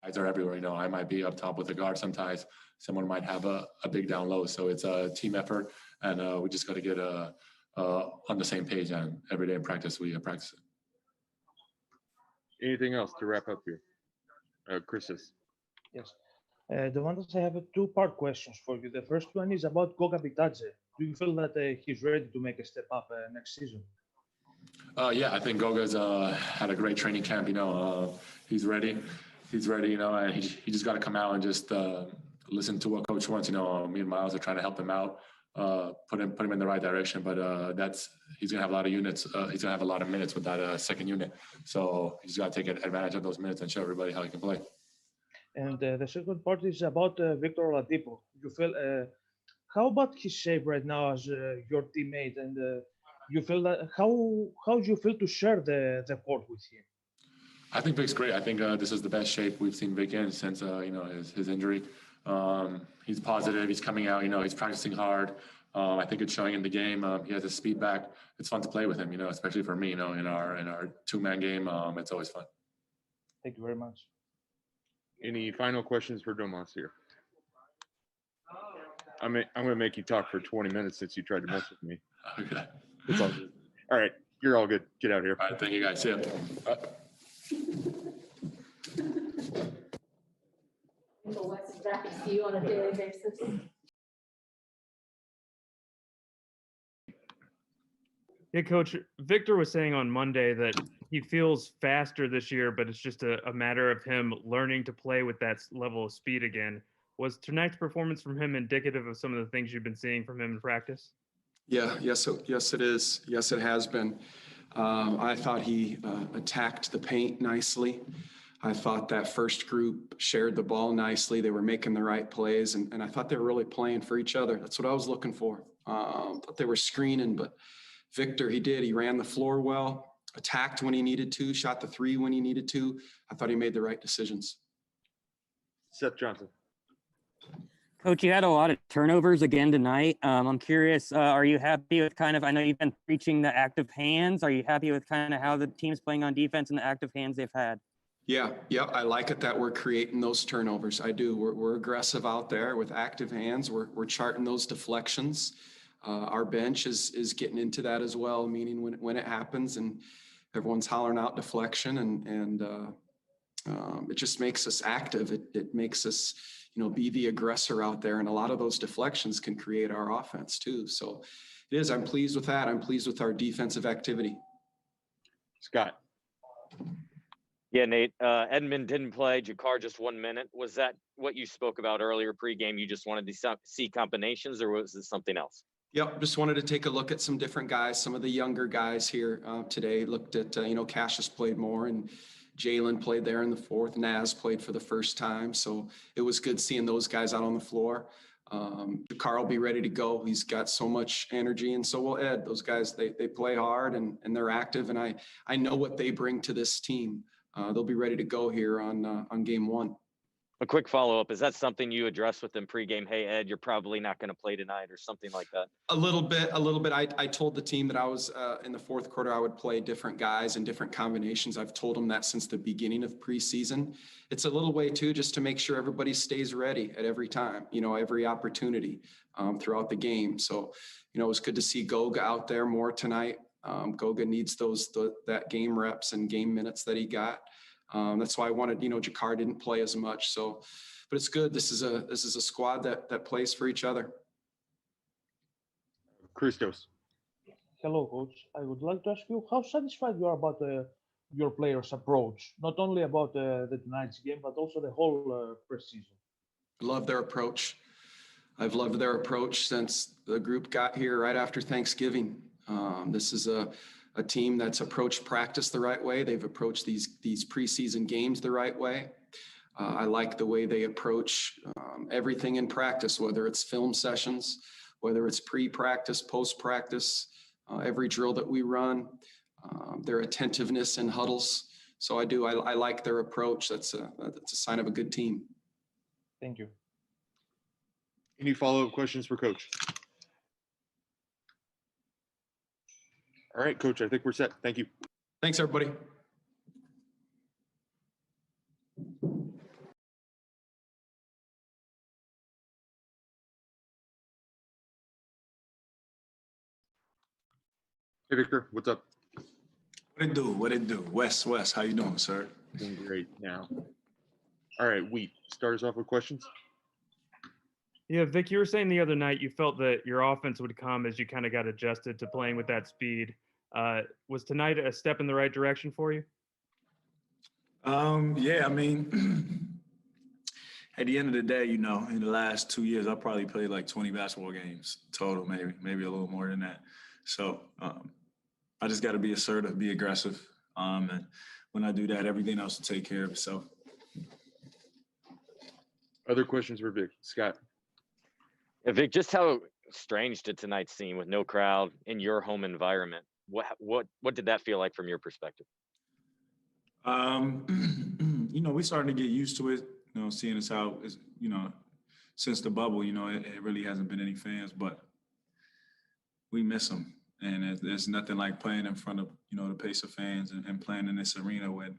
guys are everywhere. I might be up top with a guard sometimes. Someone might have a big down low. So it's a team effort, and we just got to get on the same page. And every day in practice, we practice it. Anything else to wrap up here? Chris's. Yes. Domantas, I have a two-part questions for you. The first one is about Goga Bitadze. Do you feel that he's ready to make a step up next season? Yeah, I think Goga's had a great training camp. He's ready. He's ready. And he just got to come out and just listen to what coach wants. Me and Miles are trying to help him out, put him in the right direction. But he's gonna have a lot of units. He's gonna have a lot of minutes with that second unit. So he's got to take advantage of those minutes and show everybody how he can play. And the second part is about Victor Oladipo. You feel how about his shape right now as your teammate, and you feel that how do you feel to share the court with him? I think Vic's great. I think this is the best shape we've seen Vic in since his injury. He's positive. He's coming out. He's practicing hard. I think it's showing in the game. He has his speed back. It's fun to play with him. Especially for me. In our two-man game, it's always fun. Thank you very much. Any final questions for Domas here? I'm going to make you talk for 20 minutes since you tried to mess with me. Okay. It's all good. All right. You're all good. Get out of here. All right. Thank you, guys. See ya. What's traffic to you on a daily basis? Yeah, Coach, Victor was saying on Monday that he feels faster this year, but it's just a matter of him learning to play with that level of speed again. Was tonight's performance from him indicative of some of the things you've been seeing from him in practice? Yes, it is. Yes, it has been. I thought he attacked the paint nicely. I thought that first group shared the ball nicely. They were making the right plays, and I thought they were really playing for each other. That's what I was looking for. Thought they were screening, but Victor, he ran the floor well, attacked when he needed to, shot the three when he needed to. I thought he made the right decisions. Seth Johnson. Coach, you had a lot of turnovers again tonight. I'm curious, are you happy with I know you've been preaching the active hands. Are you happy with how the team's playing on defense and the active hands they've had? Yeah, I like it that we're creating those turnovers. I do. We're aggressive out there with active hands. We're charting those deflections. Our bench is getting into that as well, meaning when it happens and everyone's hollering out deflection, and it just makes us active. It makes us, be the aggressor out there, and a lot of those deflections can create our offense too. So it is. I'm pleased with that. I'm pleased with our defensive activity. Scott. Yeah, Nate. Edmond didn't play. Jakar just 1 minute. Was that what you spoke about earlier pregame? You just wanted to see combinations, or was it something else? Yep, just wanted to take a look at some different guys, some of the younger guys here today. Looked at, Cassius played more, and Jalen played there in the fourth. Naz played for the first time. So it was good seeing those guys out on the floor. Jakar will be ready to go. He's got so much energy, and so will Ed. Those guys, they play hard and they're active, and I know what they bring to this team. They'll be ready to go here on game one. A quick follow-up. Is that something you addressed with them pregame? Hey, Ed, you're probably not going to play tonight, or something like that? A little bit. I told the team that I was in the fourth quarter, I would play different guys and different combinations. I've told them that since the beginning of preseason. It's a little way too, just to make sure everybody stays ready at every time, every opportunity throughout the game. So, it was good to see Goga out there more tonight. Goga needs that game reps and game minutes that he got. That's why I wanted, Jakar didn't play as much. So, but it's good. This is a squad that plays for each other. Christos. Hello, Coach. I would like to ask you how satisfied you are about your players' approach, not only about the tonight's game, but also the whole preseason. Love their approach. I've loved their approach since the group got here right after Thanksgiving. This is a team that's approached practice the right way. They've approached these preseason games the right way. I like the way they approach everything in practice, whether it's film sessions, whether it's pre-practice, post-practice, every drill that we run, their attentiveness in huddles. So I like their approach. That's a sign of a good team. Thank you. Any follow-up questions for Coach? All right, Coach, I think we're set. Thank you. Thanks, everybody. Hey, Victor, what's up? What it do? What it do? Wes, how you doing, sir? Doing great now. All right, Wheat, start us off with questions. Yeah, Vic, you were saying the other night you felt that your offense would come as you kind of got adjusted to playing with that speed. Was tonight a step in the right direction for you? Yeah, I mean, at the end of the day, you know, in the last 2 years, I probably played like 20 basketball games total, maybe a little more than that. So I just got to be assertive, be aggressive, and when I do that, everything else will take care of itself. Other questions for Vic? Scott. Yeah, Vic, just how strange did tonight seem with no crowd in your home environment? What did that feel like from your perspective? You know, we're starting to get used to it, you know, seeing as how, it's, you know, since the bubble, you know, it really hasn't been any fans, but we miss them. And there's nothing like playing in front of, you know, the pace of fans and playing in this arena when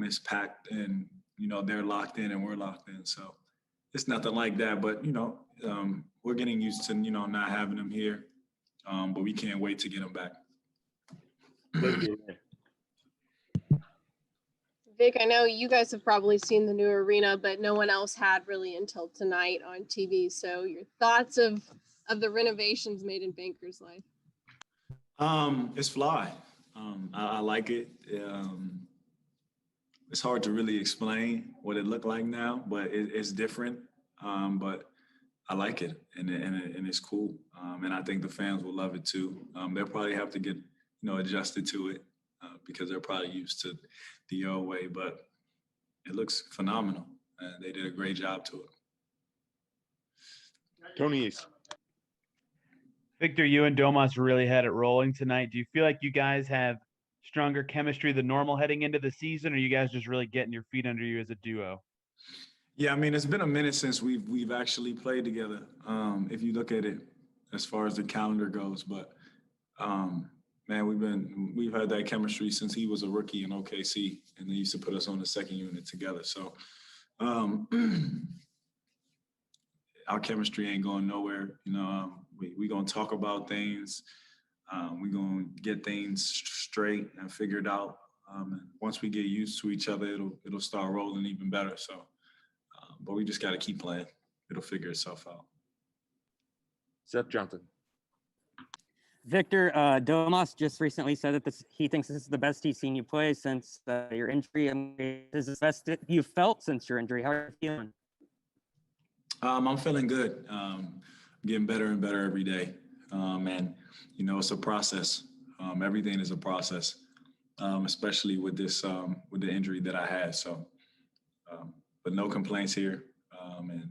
it's packed and, you know, they're locked in and we're locked in. So it's nothing like that, but, you know, we're getting used to, you know, not having them here, but we can't wait to get them back. Vic, I know you guys have probably seen the new arena, but no one else had really until tonight on TV. So your thoughts of the renovations made in Banker's Life? It's fly. I like it. It's hard to really explain what it looked like now, but it's different. But I like it, and it's cool. And I think the fans will love it too. They'll probably have to get, you know, adjusted to it because they're probably used to the old way. But it looks phenomenal, and they did a great job to it. Tony East. Victor, you and Domas really had it rolling tonight. Do you feel like you guys have stronger chemistry than normal heading into the season, or are you guys just really getting your feet under you as a duo? Yeah, I mean, it's been a minute since we've actually played together. If you look at it as far as the calendar goes, but man, we've had that chemistry since he was a rookie in OKC, and they used to put us on the second unit together. So our chemistry ain't going nowhere. You know, we gonna talk about things. We gonna get things straight and figured out. And once we get used to each other, it'll start rolling even better. So, but we just got to keep playing. It'll figure itself out. Seth Johnson. Victor, Domas just recently said that he thinks this is the best he's seen you play since your injury. Is this the best you've felt since your injury? How are you feeling? I'm feeling good. Getting better and better every day. And, you know, it's a process. Everything is a process, especially with this, with the injury that I had. So, but no complaints here. And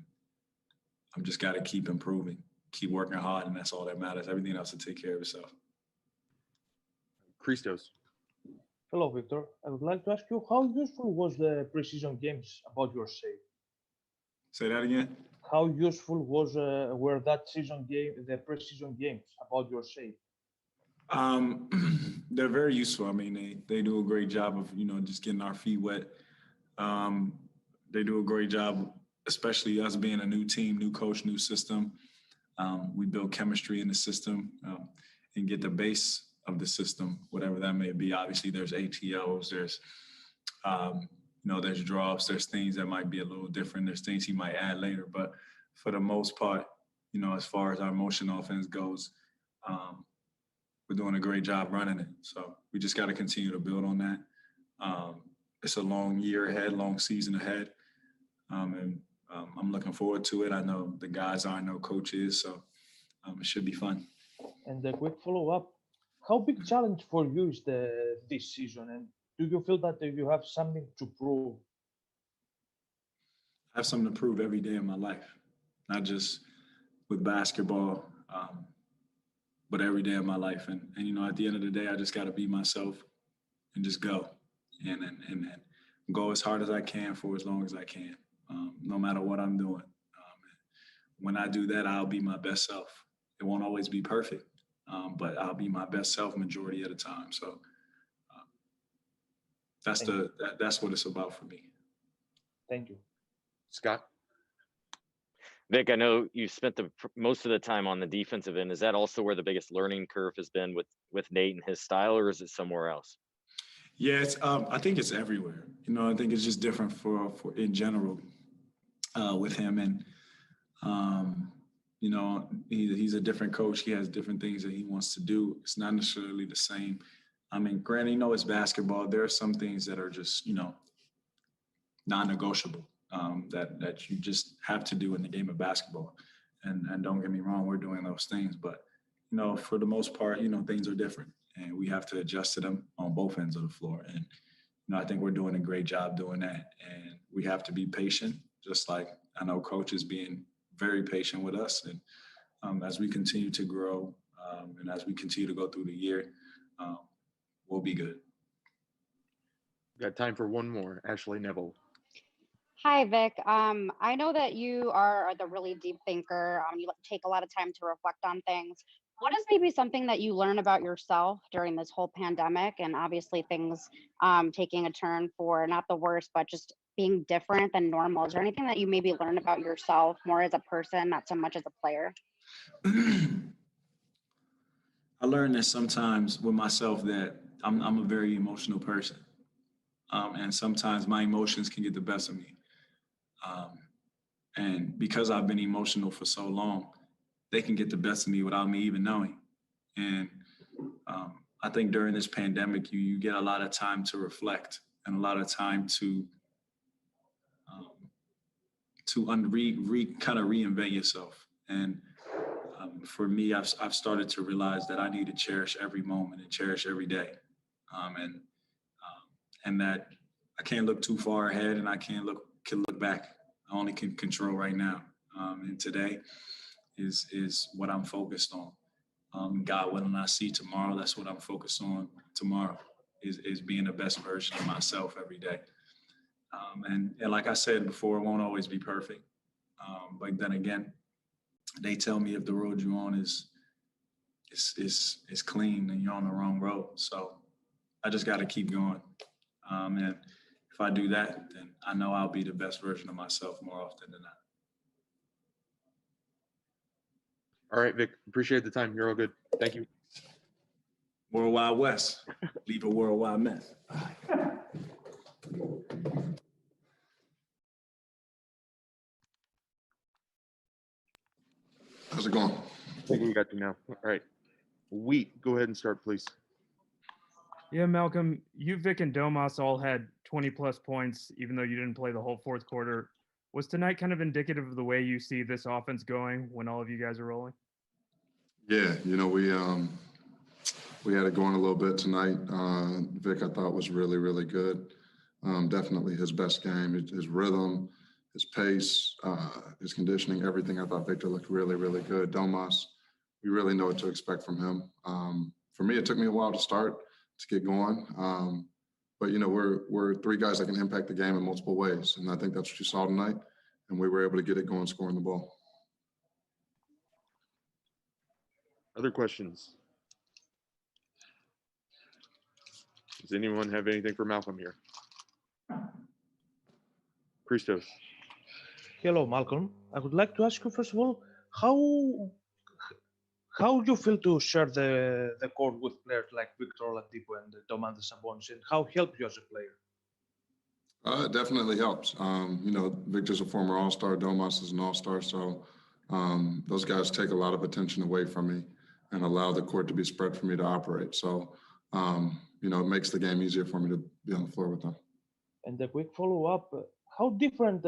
I'm just got to keep improving, keep working hard, and that's all that matters. Everything else will take care of itself. Christos. Hello, Victor. I would like to ask you, how useful was the preseason games about your shape? Say that again. How useful were that the preseason games about your shape? They're very useful. I mean, they do a great job of, you know, just getting our feet wet. They do a great job, especially us being a new team, new coach, new system. We build chemistry in the system and get the base of the system, whatever that may be. Obviously, there's ATOs, there's, you know, there's drops, there's things that might be a little different. There's things he might add later. But for the most part, you know, as far as our motion offense goes, we're doing a great job running it. So we just got to continue to build on that. It's a long year ahead, long season ahead. And I'm looking forward to it. I know the guys are, I know coach is, so it should be fun. And a quick follow-up, how big challenge for you is this season? And do you feel that you have something to prove? I have something to prove every day of my life, not just with basketball, but every day of my life. And you know, at the end of the day, I just got to be myself and just go and go as hard as I can for as long as I can, no matter what I'm doing. When I do that, I'll be my best self. It won't always be perfect, but I'll be my best self majority of the time. So that's what it's about for me. Thank you. Scott. Vic, I know you spent most of the time on the defensive end. Is that also where the biggest learning curve has been with Nate and his style, or is it somewhere else? Yeah, I think it's everywhere. I think it's just different for in general with him. And, he's a different coach. He has different things that he wants to do. It's not necessarily the same. I mean, granted, it's basketball. There are some things that are just, non-negotiable that you just have to do in the game of basketball. And don't get me wrong, we're doing those things. But, for the most part, things are different. And we have to adjust to them on both ends of the floor. And, I think we're doing a great job doing that. And we have to be patient, just like I know Coach is being very patient with us. And as we continue to grow and as we continue to go through the year, we'll be good. Got time for one more. Ashley Neville. Hi, Vic. I know that you are the really deep thinker. You take a lot of time to reflect on things. What is maybe something that you learn about yourself during this whole pandemic and obviously things taking a turn for not the worst, but just being different than normal? Is there anything that you maybe learn about yourself more as a person, not so much as a player? I learned that sometimes with myself that I'm a very emotional person. And sometimes my emotions can get the best of me. And because I've been emotional for so long, they can get the best of me without me even knowing. And I think during this pandemic, you get a lot of time to reflect and a lot of time to kind of reinvent yourself. And for me, I've started to realize that I need to cherish every moment and cherish every day. And that I can't look too far ahead and I can look back. I only can control right now. And today is what I'm focused on. God willing, I see tomorrow. That's what I'm focused on tomorrow is being the best version of myself every day. And like I said before, it won't always be perfect. But then again, they tell me if the road you're on is clean, then you're on the wrong road. So I just got to keep going. And if I do that, then I know I'll be the best version of myself more often than not. All right, Vic, appreciate the time. You're all good. Thank you. Worldwide West, leave a worldwide mess. How's it going? I think we got you now. All right. Wheat, go ahead and start, please. Yeah, Malcolm, you, Vic, and Domas all had 20-plus points, even though you didn't play the whole fourth quarter. Was tonight kind of indicative of the way you see this offense going when all of you guys are rolling? Yeah, we had it going a little bit tonight. Vic, I thought, was really, really good. Definitely his best game, his rhythm, his pace, his conditioning, everything. I thought Victor looked really, really good. Domas, we really know what to expect from him. For me, it took me a while to start, to get going. But, we're three guys that can impact the game in multiple ways. And I think that's what you saw tonight. And we were able to get it going, scoring the ball. Other questions? Does anyone have anything for Malcolm here? Christos. Hello, Malcolm. I would like to ask you, first of all, how you feel to share the court with players like Victor Oladipo and Domantas Sabonis, and how help you as a player? It definitely helps. Victor's a former All-Star, Domas is an All-Star, so those guys take a lot of attention away from me and allow the court to be spread for me to operate. So, it makes the game easier for me to be on the floor with them. And a quick follow-up, how different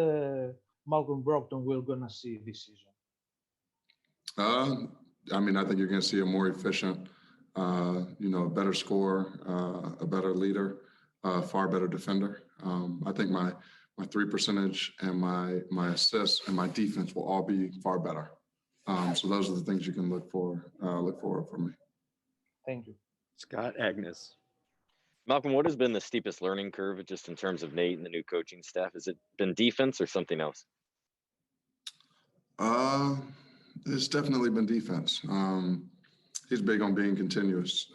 Malcolm Brogdon we're going to see this season? I think you're going to see a more efficient, a better scorer, a better leader, far better defender. I think my 3 percentage and my assists and my defense will all be far better. So those are the things you can look forward from me. Thank you. Scott Agnes. Malcolm, what has been the steepest learning curve just in terms of Nate and the new coaching staff? Has it been defense or something else? It's definitely been defense. He's big on being continuous.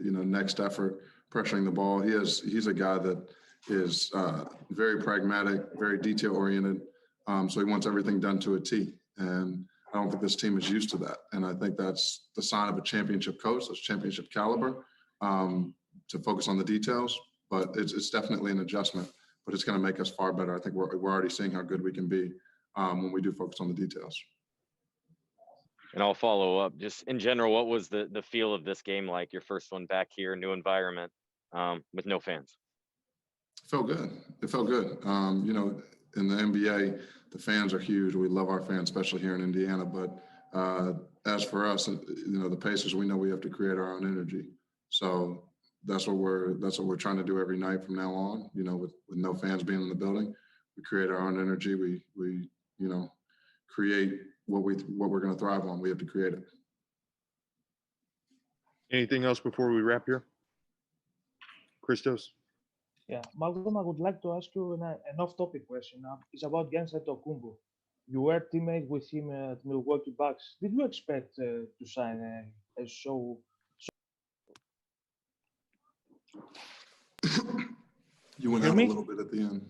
Next effort, pressuring the ball. He's a guy that is very pragmatic, very detail oriented. So he wants everything done to a T. And I don't think this team is used to that. And I think that's the sign of a championship coach, that's championship caliber, to focus on the details. But it's definitely an adjustment, but it's going to make us far better. I think we're already seeing how good we can be when we do focus on the details. And I'll follow up. Just in general, what was the feel of this game like? Your first one back here, new environment, with no fans. It felt good. It felt good. You know, in the NBA, the fans are huge. We love our fans, especially here in Indiana. But as for us, you know, the Pacers, we know we have to create our own energy. So that's what we're trying to do every night from now on. You know, with no fans being in the building, we create our own energy. We you know, create what we're going to thrive on. We have to create it. Anything else before we wrap here? Christos? Yeah, Malcolm, I would like to ask you an off-topic question. It's about Giannis Antetokounmpo. You were teammate with him at Milwaukee Bucks. Did you expect to sign a so? You went Hear out me? a little bit at the end.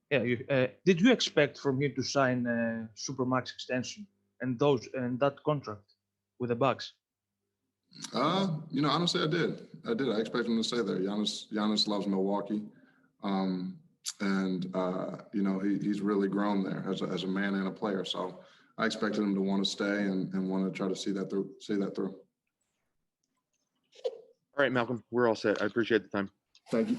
Yeah, did you expect from him to sign a supermax extension and that contract with the Bucks? You know, honestly, I did. I expect him to stay there. Giannis loves Milwaukee, and you know, he's really grown there as a man and a player. So I expected him to want to stay and want to try to see that through. All right, Malcolm, we're all set. I appreciate the time. Thank you.